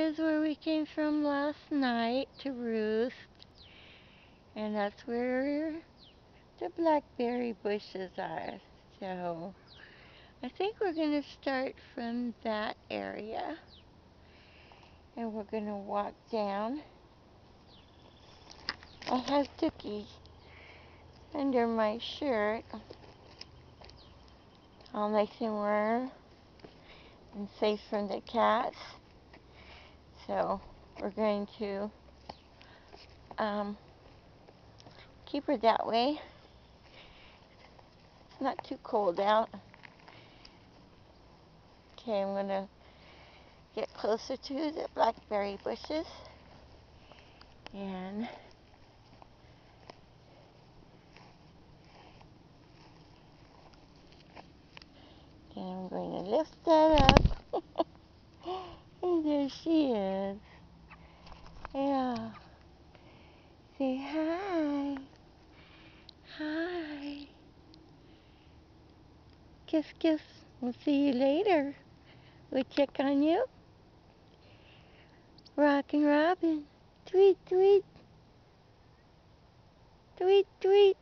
is where we came from last night to roost. And that's where the blackberry bushes are. So I think we're going to start from that area. And we're going to walk down. I have Dookie under my shirt, all nice and warm and safe from the cats. So we're going to keep her that way. It's not too cold out. Okay, I'm going to get closer to the blackberry bushes. And I'm going to lift that up. And there she is. Yeah. Say hi. Hi. Kiss, kiss. We'll see you later. We'll check on you. Rockin' Robin. Tweet, tweet. Tweet, tweet.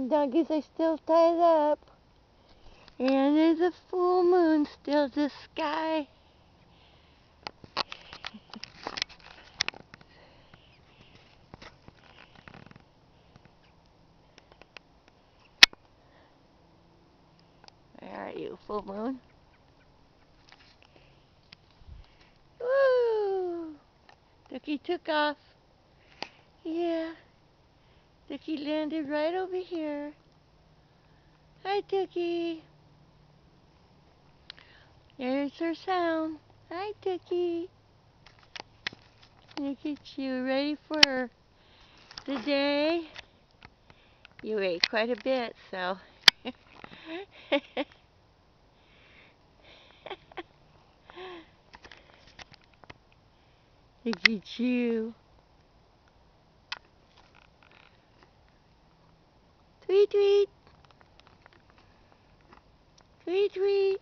Doggies are still tied up. And there's a full moon still in the sky. Where are you, full moon? Woo! Dookie took off. Yeah. Dookie landed right over here. Hi, Dookie. There's her sound. Hi, Dookie. Look at you, ready for the day? You ate quite a bit, so. Look at you. Tweet, tweet. Tweet, tweet.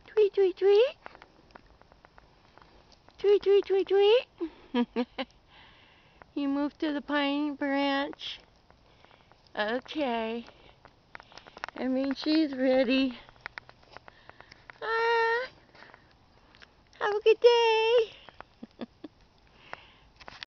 Tweet, tweet, tweet. Tweet, tweet, tweet, tweet. You move to the pine branch. Okay. I mean, she's ready. Have a good day.